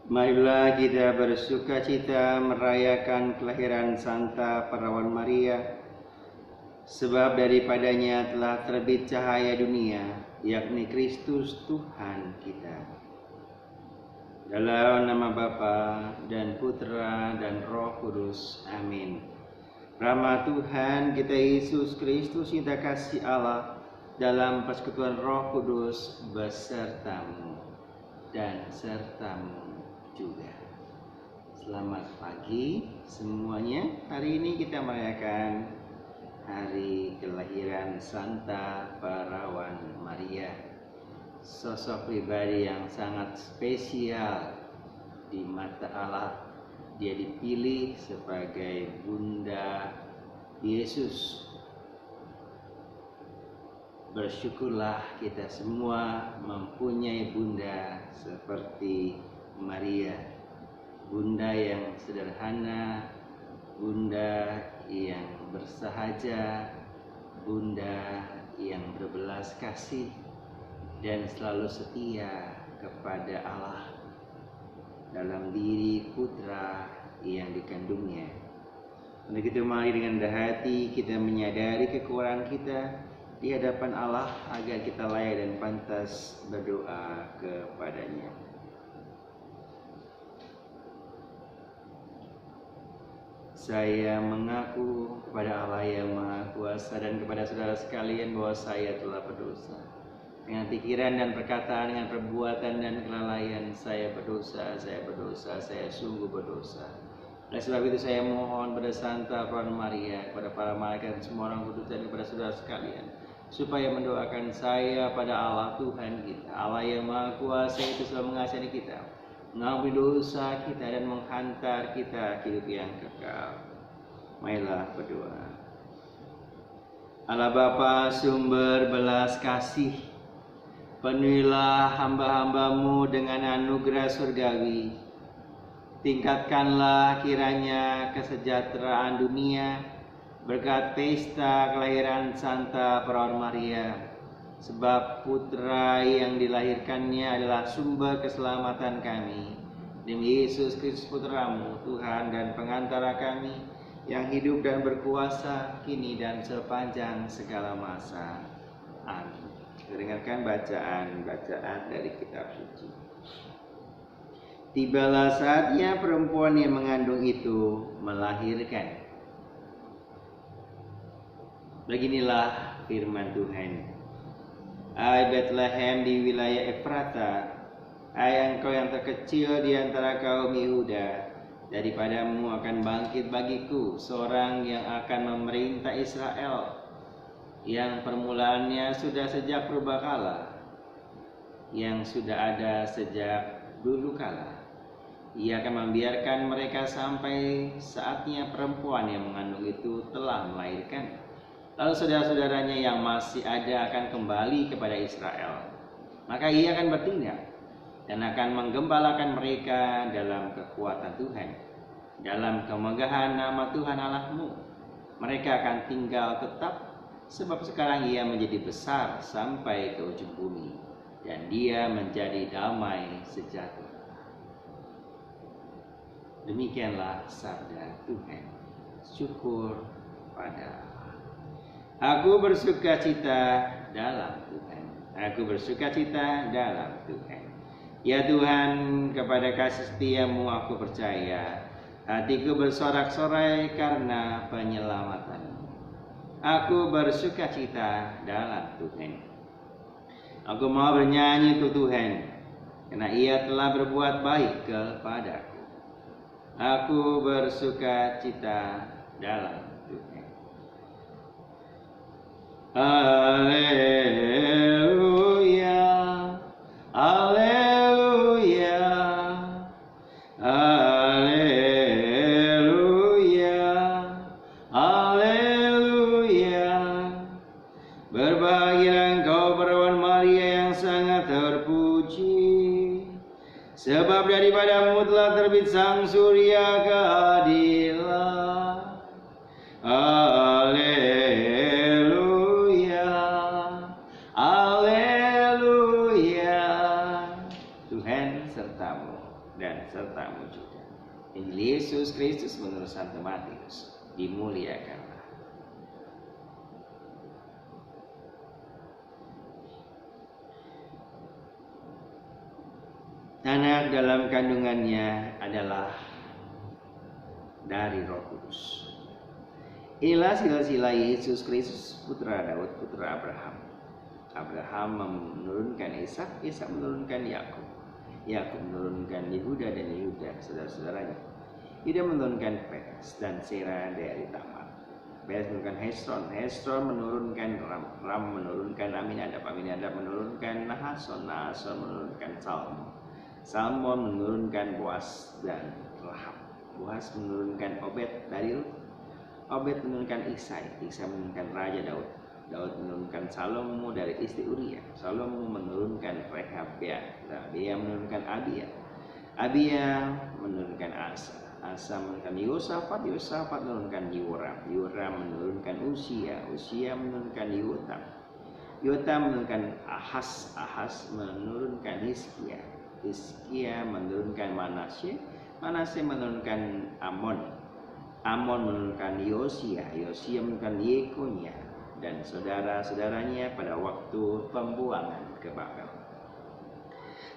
Marilah kita bersukacita merayakan kelahiran Santa Perawan Maria, sebab daripadanya telah terbit cahaya dunia, yakni Kristus Tuhan kita. Dalam nama Bapa dan Putra dan Roh Kudus. Amin. Rahmat Tuhan kita Yesus Kristus, cinta kasih Allah dalam persekutuan Roh Kudus besertamu dan sertamu juga. Selamat pagi semuanya. Hari ini kita merayakan hari kelahiran Santa Perawan Maria, sosok pribadi yang sangat spesial di mata Allah. Dia dipilih sebagai Bunda Yesus. Bersyukurlah kita semua mempunyai bunda seperti Maria, bunda yang sederhana, bunda yang bersahaja, bunda yang berbelas kasih dan selalu setia kepada Allah dalam diri putra yang dikandungnya. Untuk itu mari dengan rendah hati kita menyadari kekurangan kita di hadapan Allah agar kita layak dan pantas berdoa kepadanya. Saya mengaku kepada Allah yang Maha Kuasa dan kepada saudara sekalian bahwa saya telah berdosa. Dengan pikiran dan perkataan, dengan perbuatan dan kelalaian, saya berdosa, saya sungguh berdosa. Oleh sebab itu saya mohon pada Santa Perawan Maria, kepada para malaikat dan semua orang kudus dan kepada saudara sekalian, supaya mendoakan saya pada Allah Tuhan kita. Allah yang Maha Kuasa itu selalu mengasihi kita, mengampuni dosa kita dan menghantar kita ke hidup yang kekal. Marilah berdoa. Allah Bapa, sumber belas kasih, penuhilah hamba-hambamu dengan anugerah surgawi. Tingkatkanlah kiranya kesejahteraan dunia berkat pesta kelahiran Santa Perawan Maria, sebab putra yang dilahirkannya adalah sumber keselamatan kami. Demi Yesus Kristus putramu, Tuhan dan pengantara kami, yang hidup dan berkuasa kini dan sepanjang segala masa. Amin. Dengarkan bacaan dari kitab suci. Tibalah saatnya perempuan yang mengandung itu melahirkan. Beginilah firman Tuhan. Hai Bethlehem di wilayah Efrata, hai engkau yang terkecil di antara kaum Yehuda, daripadamu akan bangkit bagiku seorang yang akan memerintah Israel, yang permulaannya sudah sejak purbakala, yang sudah ada sejak dulu kala. Ia akan membiarkan mereka sampai saatnya perempuan yang mengandung itu telah melahirkan. Lalu saudara-saudaranya yang masih ada akan kembali kepada Israel. Maka ia akan bertindak dan akan menggembalakan mereka dalam kekuatan Tuhan, dalam kemegahan nama Tuhan Allahmu. Mereka akan tinggal tetap, sebab sekarang ia menjadi besar sampai ke ujung bumi, dan dia menjadi damai sejahtera. Demikianlah sabda Tuhan. Syukur pada Allah. Aku bersukacita dalam Tuhan. Aku bersukacita dalam Tuhan. Ya Tuhan, kepada kasih setiamu aku percaya. Hatiku bersorak-sorai karena penyelamatanmu. Aku bersukacita dalam Tuhan. Aku mau bernyanyi untuk Tuhan, karena ia telah berbuat baik kepadaku. Aku bersukacita dalam Tuhan. Haleluya, haleluya, haleluya, haleluya. Berbahagialah engkau perawan Maria yang sangat terpuji, sebab daripadamu telah terbit sang surya keadilan. Haleluya, haleluya. Tuhan sertamu dan serta Santo Matius, dimuliakanlah. Anak dalam kandungannya adalah dari Roh Kudus. Inilah sila-sila Yesus Kristus, putra Daud, putra Abraham. Abraham menurunkan Ishak, Ishak menurunkan Yakub, Yakub menurunkan Yehuda dan Yehuda saudara-saudaranya. Yehuda menurunkan Peres dan Serah dari Tamar. Peres menurunkan Hesron, Hesron menurunkan Ram, Ram menurunkan Aminadab, Aminadab menurunkan Nahason, Nahason menurunkan Salmon, Salmon menurunkan Boas dan Rahab, Boas menurunkan Obed dari Rut, Obed menurunkan Isai, Isai menurunkan Raja Daud, Daud menurunkan Salomo dari istri Uria, Salomo menurunkan Rehabia, Rehabia menurunkan Abia, Abia menurunkan Asa, Asa menurunkan Yosafat, Yosafat menurunkan Yoram, Yoram menurunkan Usia, Usia menurunkan Yotam, Yotam menurunkan Ahas, Ahas menurunkan Hizkia, Hizkia menurunkan Manasye, Manasye menurunkan Amon, Amon menurunkan Yosia, Yosia menurunkan Yekonia dan saudara-saudaranya pada waktu pembuangan ke Babel.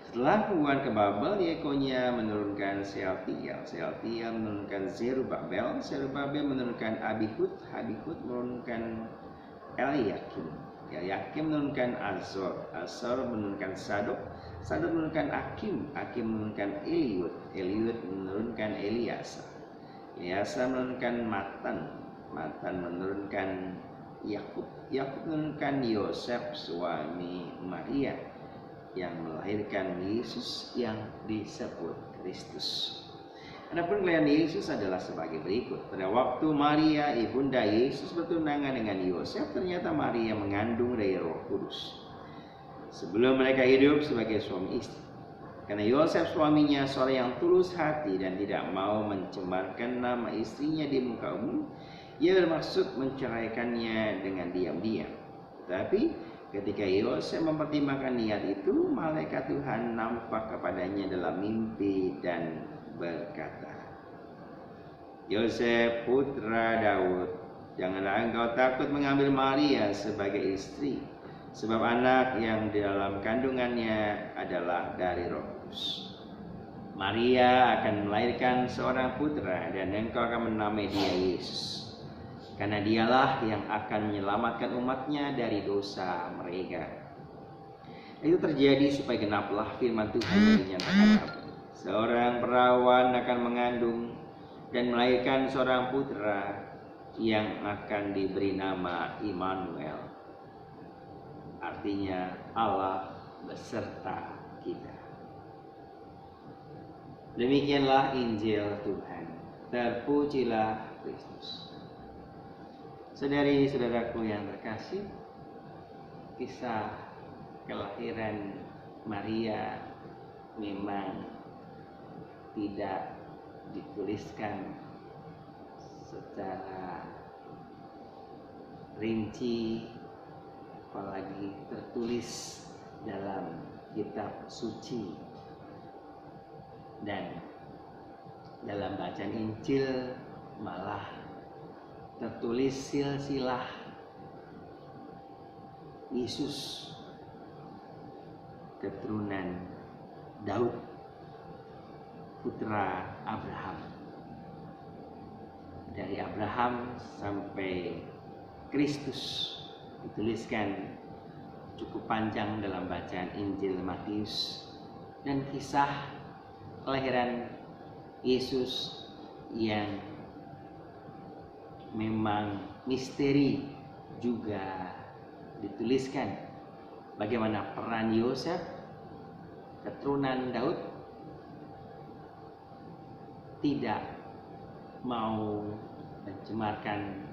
Setelah pembuangan ke Babel, Yekonia menurunkan Sealtiel, Sealtiel menurunkan Zerubabel, Zerubabel menurunkan Abihud, Abihud menurunkan Eliakim, Eliakim menurunkan Azor, Azor menurunkan Sadok, Sadok menurunkan Akim, Akim menurunkan Eliud, Eliud menurunkan Eliasa, Eliasa menurunkan Matan, Matan menurunkan Yakub, Yakub menurunkan Yosef suami Maria yang melahirkan Yesus yang disebut Kristus. Adapun kelahiran Yesus adalah sebagai berikut. Pada waktu Maria ibunda Yesus bertunangan dengan Yosef, ternyata Maria mengandung dari Roh Kudus. Sebelum mereka hidup sebagai suami istri. Karena Yosef suaminya seorang yang tulus hati dan tidak mau mencemarkan nama istrinya di muka umum, ia bermaksud menceraikannya dengan diam-diam. Tetapi ketika Yosef mempertimbangkan niat itu, malaikat Tuhan nampak kepadanya dalam mimpi dan berkata, Yosef putra Daud, janganlah engkau takut mengambil Maria sebagai istri, sebab anak yang di dalam kandungannya adalah dari Roh Kudus. Maria akan melahirkan seorang putra dan engkau akan menamai dia Yesus, karena dialah yang akan menyelamatkan umatnya dari dosa mereka. Itu terjadi supaya genaplah firman Tuhan yang dinyatakan seorang perawan akan mengandung dan melahirkan seorang putra yang akan diberi nama Immanuel. Artinya Allah beserta kita. Demikianlah Injil Tuhan. Terpujilah Kristus. Saudari-saudaraku yang terkasih, kisah kelahiran Maria memang tidak dituliskan secara rinci, apalagi tertulis dalam kitab suci, dan dalam bacaan Injil malah tertulis silsilah Yesus keturunan Daud putra Abraham. Dari Abraham sampai Kristus dituliskan cukup panjang dalam bacaan Injil Matius, dan kisah kelahiran Yesus yang memang misteri juga dituliskan. Bagaimana peran Yosef keturunan Daud tidak mau mencemarkan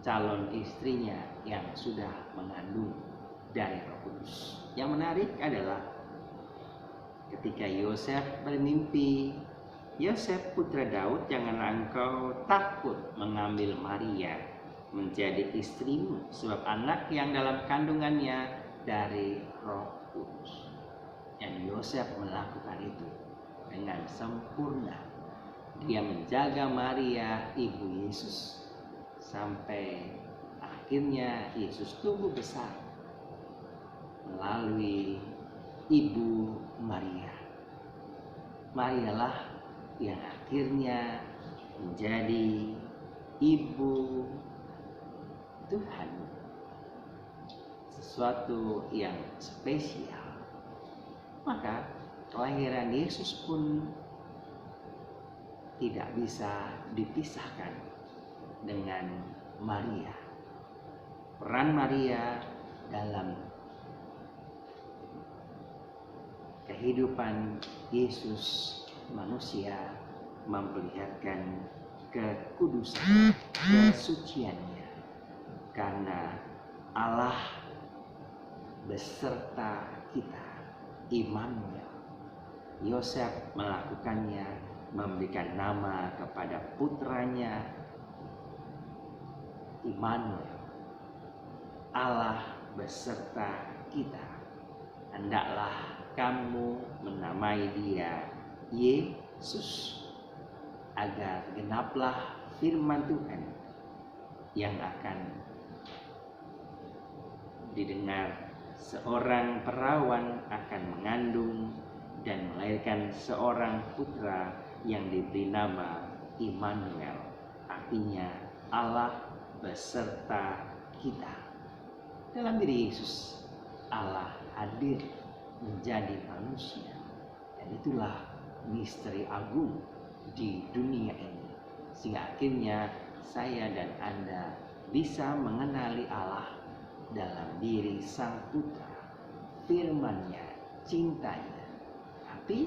calon istrinya yang sudah mengandung dari Roh Kudus. Yang menarik adalah ketika Yosef bermimpi, Yosef putra Daud, janganlah engkau takut mengambil Maria menjadi istrimu, sebab anak yang dalam kandungannya dari Roh Kudus. Dan Yosef melakukan itu dengan sempurna. Dia menjaga Maria, ibu Yesus, sampai akhirnya Yesus tumbuh besar melalui ibu Maria. Marialah yang akhirnya menjadi ibu Tuhan. Sesuatu yang spesial. Maka kelahiran Yesus pun tidak bisa dipisahkan dengan Maria. Peran Maria dalam kehidupan Yesus manusia memperlihatkan kekudusan, kesuciannya, karena Allah beserta kita, Immanuel. Yosef melakukannya, memberikan nama kepada putranya Immanuel, Allah beserta kita. Hendaklah kamu menamai dia Yesus, agar genaplah firman Tuhan yang akan didengar. Seorang perawan akan mengandung dan melahirkan seorang putra yang diberi nama Immanuel, artinya Allah beserta kita. Dalam diri Yesus, Allah hadir menjadi manusia, dan itulah misteri agung di dunia ini, sehingga akhirnya saya dan Anda bisa mengenali Allah dalam diri Sang Putra, firman-Nya, cintanya. Tapi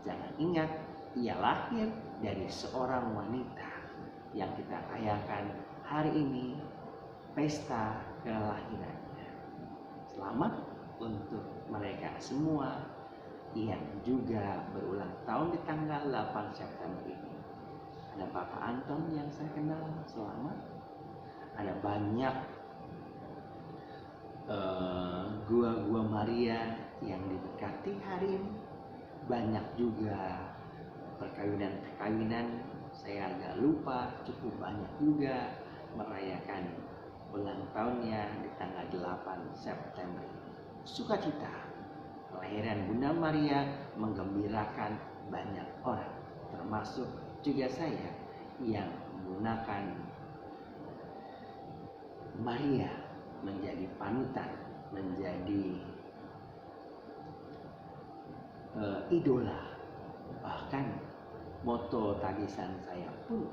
jangan ingat, ia lahir dari seorang wanita yang kita rayakan hari ini, pesta kelahirannya. Selamat untuk mereka semua yang juga berulang tahun di tanggal 8 September ini. Ada Bapak Anton yang saya kenal, selamat. Ada banyak gua-gua Maria yang diberkati hari ini. Banyak juga perkawinan-perkawinan, saya agak lupa, cukup banyak juga merayakan ulang tahunnya di tanggal 8 September. Sukacita kelahiran Bunda Maria menggembirakan banyak orang, termasuk juga saya yang menggunakan Maria menjadi panutan, menjadi idola. Bahkan moto tagisan saya pun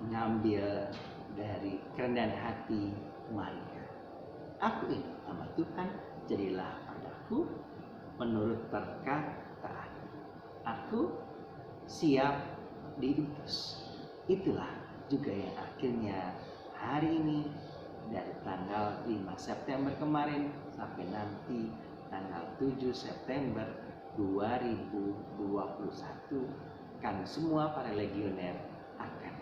mengambil dari kerendahan hati Maria. Aku ini hamba Tuhan, jadilah padaku menurut perkataan. Aku siap diutus. Itulah juga yang akhirnya hari ini dari tanggal 5 September kemarin sampai nanti tanggal 7 September 2021, kami semua para legioner akan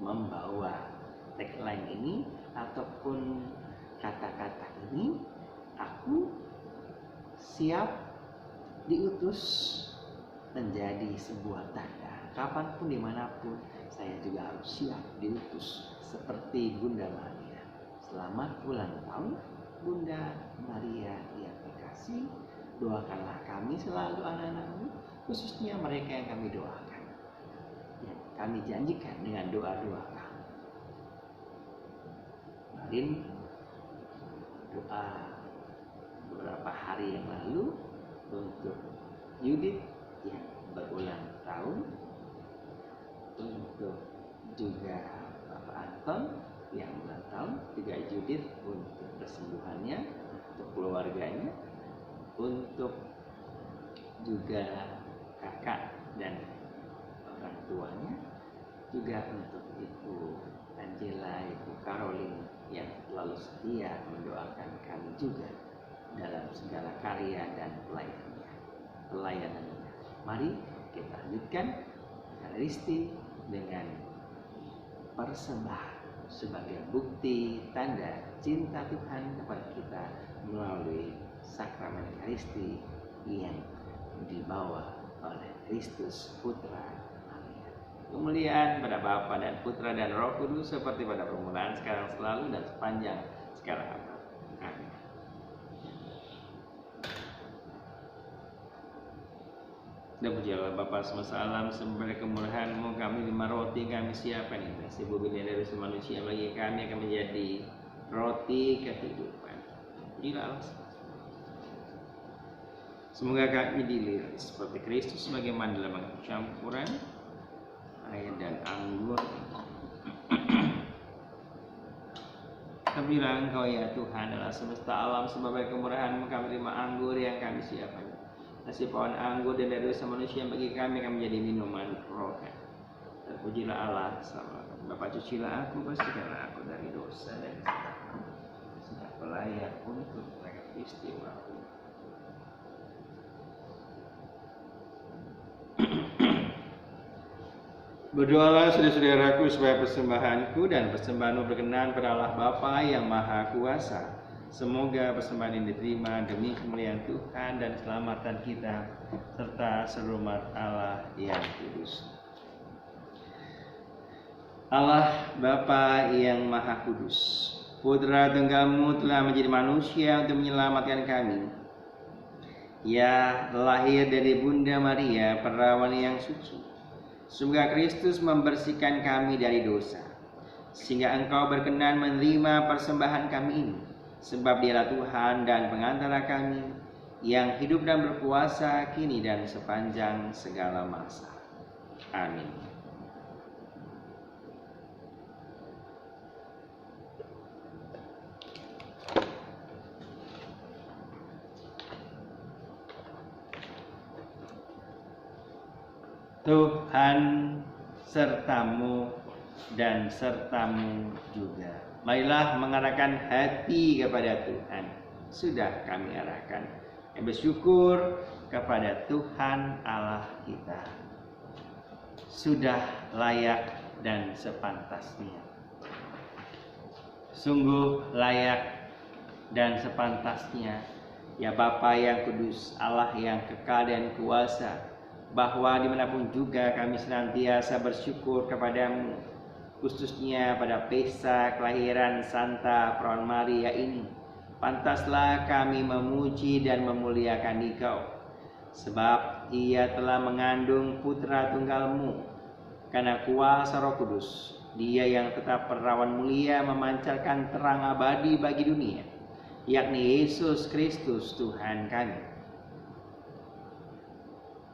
membawa tagline ini ataupun kata-kata ini. Aku siap diutus menjadi sebuah tanda. Kapanpun dimanapun saya juga harus siap diutus seperti Bunda Maria. Selamat ulang tahun Bunda Maria yang terkasih. Doakanlah kami selalu anak-anakmu, khususnya mereka yang kami doakan, yang kami janjikan dengan doa-doa kami. Kemarin doa beberapa hari yang lalu untuk Yudit yang berulang tahun, untuk juga Bapak Anton yang ulang tahun, juga Judith untuk kesembuhannya, untuk keluarganya, untuk juga kakak dan orang tuanya, juga untuk Ibu Angela, Ibu Caroline yang selalu setia mendoakan kami juga dalam segala karya dan pelayanannya. Mari kita lanjutkan Ekaristi dengan persembahan sebagai bukti tanda cinta Tuhan kepada kita melalui sakramen Ekaristi yang dibawa oleh Kristus Putra Maria. kemuliaan pada Bapa dan Putra dan Roh Kudus seperti pada permulaan, sekarang, selalu, dan sepanjang segala abad. Amin. Dan pujilah Bapa semesta alam, sembah kemurahan-Mu kami lima roti kami siapkan ini, si bumi dari manusia bagi kami akan menjadi roti kehidupan. Pujilah Allah. Semoga kami dilihat seperti Kristus bagaimana dalam campuran air dan anggur. Terbilang Engkau ya Tuhan adalah semesta alam, sebab kemurahan-Mu kami terima anggur yang kami siapkan. Nasi pohon anggur dan dari dosa manusia bagi kami akan menjadi minuman rohani. Terpujilah Allah, Bapa, cucilah aku, bersihkanlah aku dari dosa dan kesalahan, sehingga aku layak untuk berkat istimewa. Berdoalah saudara-saudaraku supaya persembahanku dan persembahanmu berkenan pada Allah Bapa yang Maha Kuasa. Semoga persembahan ini diterima demi kemuliaan Tuhan dan keselamatan kita, serta seluruh umat Allah yang kudus. Allah Bapa yang Maha Kudus, Putra Tunggal-Mu telah menjadi manusia untuk menyelamatkan kami. Ia lahir dari Bunda Maria, perawan yang suci. Semoga Kristus membersihkan kami dari dosa, sehingga Engkau berkenan menerima persembahan kami ini, sebab Dialah Tuhan dan pengantara kami, yang hidup dan berkuasa kini dan sepanjang segala masa. Amin. Tuhan sertamu dan sertamu juga. Marilah mengarahkan hati kepada Tuhan. Sudah kami arahkan. Bersyukur kepada Tuhan Allah kita. Sudah layak dan sepantasnya. Sungguh layak dan sepantasnya, ya Bapa yang kudus, Allah yang kekal dan kuasa, bahwa dimanapun juga kami senantiasa bersyukur kepadamu, khususnya pada pesta kelahiran Santa Perawan Maria ini. Pantaslah kami memuji dan memuliakan Engkau, sebab Ia telah mengandung Putra Tunggal-Mu karena kuasa Roh Kudus. Dia yang tetap perawan mulia memancarkan terang abadi bagi dunia, yakni Yesus Kristus Tuhan kami.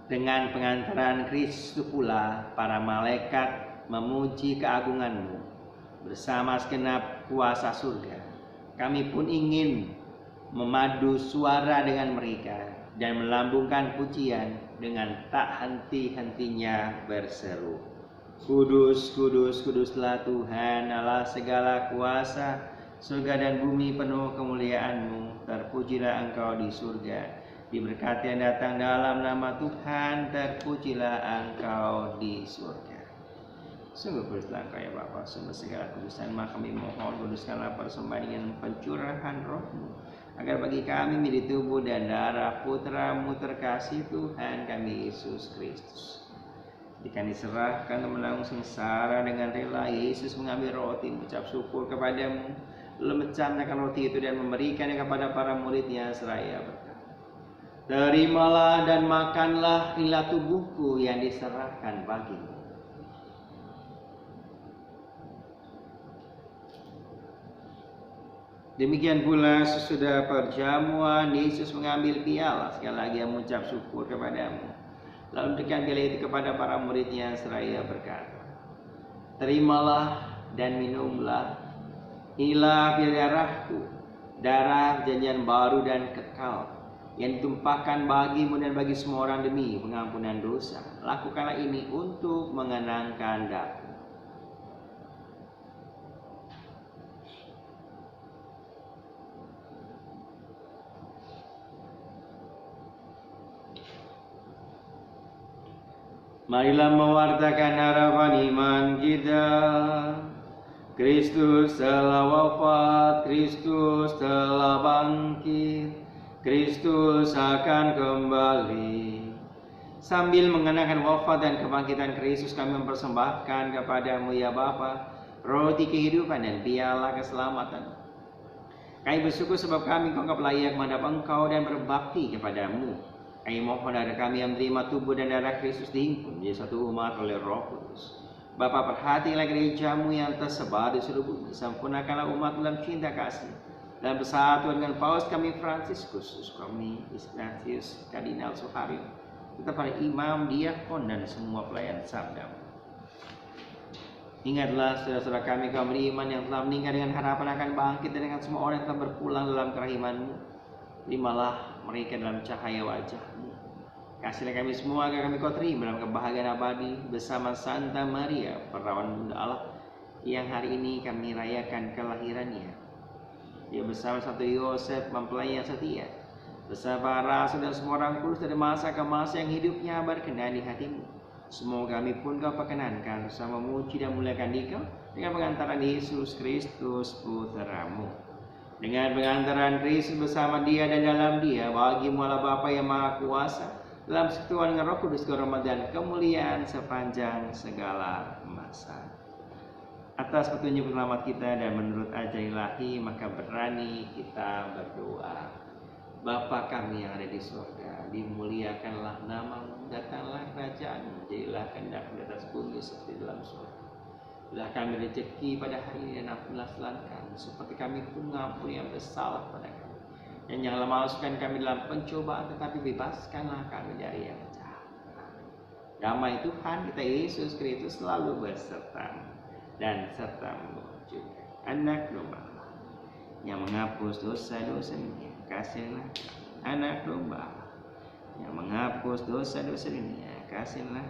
Dengan pengantaran Kristus pula para malaikat memuji keagungan-Mu bersama segenap kuasa surga. Kami pun ingin memadu suara dengan mereka dan melambungkan pujian dengan tak henti-hentinya berseru, Kudus, kudus, kuduslah Tuhan Allah segala kuasa, surga dan bumi penuh kemuliaan-Mu. Terpujilah Engkau di surga, diberkati yang datang dalam nama Tuhan, terpujilah Engkau di surga. Sungguh kuduslah Engkau ya Bapa, sungguh segala kudusan, maka kami mohon kuduskanlah persembahan dengan pencurahan Roh-Mu, agar bagi kami menjadi tubuh dan darah Putra-Mu terkasih Tuhan kami Yesus Kristus. Jika diserahkan dan menanggung sengsara dengan rela, Yesus mengambil roti, mengucap syukur kepadamu, lalu mencantangkan roti itu dan memberikannya kepada para murid-Nya seraya berkata, Terimalah dan makanlah, inilah tubuhku yang diserahkan bagimu. Demikian pula sesudah perjamuan, Yesus mengambil piala, sekali lagi mengucap syukur kepadamu, lalu memberikan piala itu kepada para murid-Nya seraya berkata, Terimalah dan minumlah, inilah piala darahku, darah perjanjian baru dan kekal, yang ditumpahkan bagimu dan bagi semua orang demi pengampunan dosa. Lakukanlah ini untuk mengenangkan daku. Marilah mewartakan harapan iman kita. Kristus telah wafat, Kristus telah bangkit, Kristus akan kembali. Sambil mengenangkan wafat dan kebangkitan Kristus, kami mempersembahkan kepadamu ya Bapa roti kehidupan dan piala keselamatan. Kami bersyukur sebab kami anggap layak menghadap Engkau dan berbakti kepadamu. Kami mohon agar kami yang menerima tubuh dan darah Kristus dihimpun menjadi satu umat oleh Roh Kudus. Bapa, perhatilah gerejamu yang tersebar di seluruh bumi. Sempurnakanlah umat dalam cinta kasih dan bersatu dengan Paus kami Fransiskus, kami Ignatius Kardinal Suharyo, serta para imam, diakon dan semua pelayan sabdamu. Ingatlah saudara-saudara kami kaum beriman yang telah meninggal dengan harapan akan bangkit, dan dengan semua orang yang telah berpulang dalam kerahiman-Mu. Terimalah mereka dalam cahaya wajah-Mu. Kasihlah kami semua agar kami Kau terima dalam kebahagiaan abadi bersama Santa Maria, perawan Bunda Allah, yang hari ini kami rayakan kelahirannya. Dia bersama Santo Yosef, mempelai yang setia, bersama para rasul dan semua orang kudus dari masa ke masa yang hidupnya berkenan di hati-Mu. Semoga kami pun Kau perkenankan bersama memuji dan muliakan Dikau dengan pengantaran Yesus Kristus Putra-Mu. Dengan pengantaran Kristus bersama Dia dan dalam Dia, bagi-Mu Allah Bapa yang Maha Kuasa, dalam persekutuan dengan Roh Kudus, kehormatan dan kemuliaan sepanjang segala masa. Atas petunjuk penyelamat kita dan menurut ajaran ilahi, maka berani kita berdoa. Bapa kami yang ada di surga, dimuliakanlah nama-Mu, datanglah kerajaan-Mu, jadilah kehendak-Mu di atas bumi seperti dalam surga. Berilah kami rezeki pada hari ini dan ampunilah kesalahan kami, seperti kami pun mengampuni yang bersalah pada kami. Dan janganlah masukkan kami dalam pencobaan, tetapi bebaskanlah kami dari yang jahat. Damai Tuhan kita Yesus Kristus selalu beserta dan serta-Mu juga. Anak domba Allah yang menghapus dosa-dosa dunia, kasihlah. Anak domba Allah yang menghapus dosa-dosa dunia, kasihlah.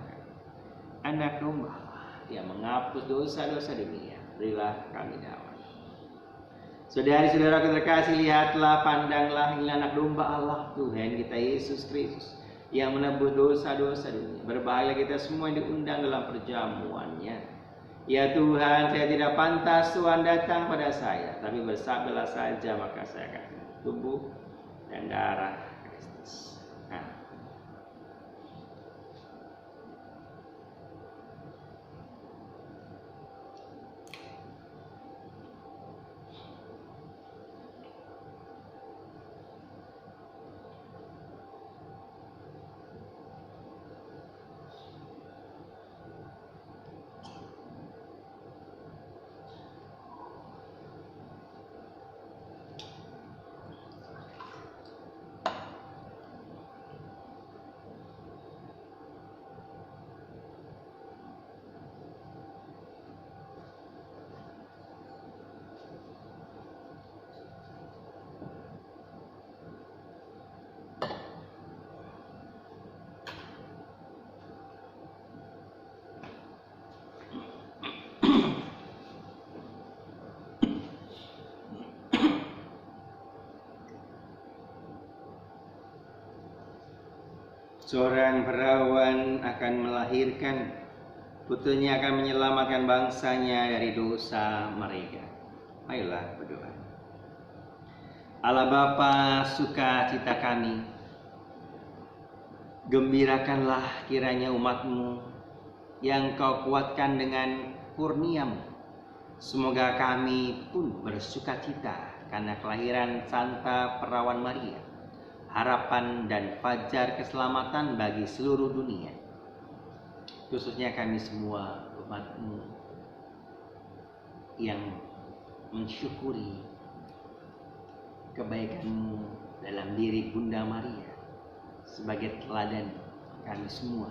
Anak domba Allah yang menghapus dosa-dosa dunia, berilah kami damai. Saudari-saudara terkasih, lihatlah, pandanglah, inilah anak domba Allah, Tuhan kita Yesus Kristus, yang menebus dosa-dosa dunia. Berbahagia kita semua yang diundang dalam perjamuannya. Ya Tuhan, saya tidak pantas Tuhan datang pada saya, tapi bersabdalah saja maka saya akan tubuh dan darah Kristus. Seorang perawan akan melahirkan, putranya akan menyelamatkan bangsanya dari dosa mereka. Ayolah berdoa. Allah Bapa, sukacita kami, gembirakanlah kiranya umat-Mu yang Kau kuatkan dengan kurnia-Mu. Semoga kami pun bersukacita karena kelahiran Santa Perawan Maria, harapan dan fajar keselamatan bagi seluruh dunia. Khususnya kami semua umat-Mu yang mensyukuri kebaikan-Mu dalam diri Bunda Maria sebagai teladan kami semua.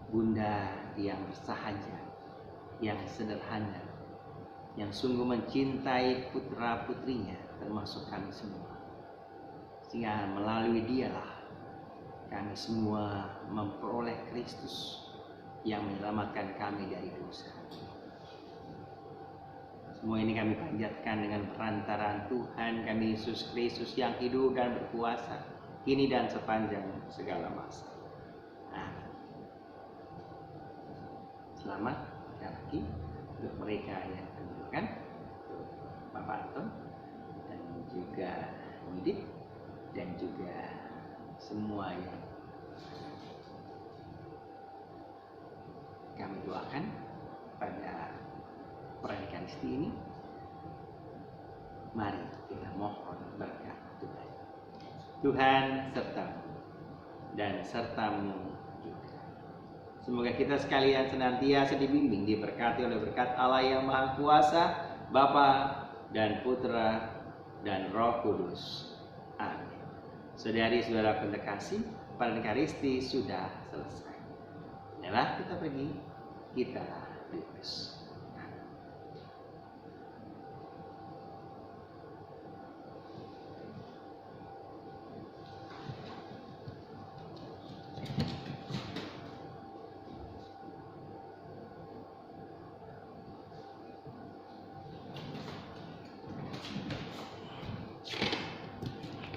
Bunda yang bersahaja, yang sederhana, yang sungguh mencintai putra-putrinya termasuk kami semua. Sehingga melalui Dialah kami semua memperoleh Kristus yang menyelamatkan kami dari dosa. Semua ini kami panjatkan dengan perantaraan Tuhan kami Yesus Kristus yang hidup dan berkuasa kini dan sepanjang segala masa. Amin. Selamat lagi untuk mereka yang menunjukkan Bapak Anton dan juga Widit dan juga semua yang kami doakan pada Eucharistia ini. Mari kita mohon berkat Tuhan. Tuhan sertamu dan sertamu juga. Semoga kita sekalian senantiasa dibimbing, diberkati oleh berkat Allah yang Maha Kuasa, Bapa dan Putra dan Roh Kudus. Amin. Saudari-saudara terkasih, pada Eucharistia sudah selesai. Marilah kita pergi, kita bebas.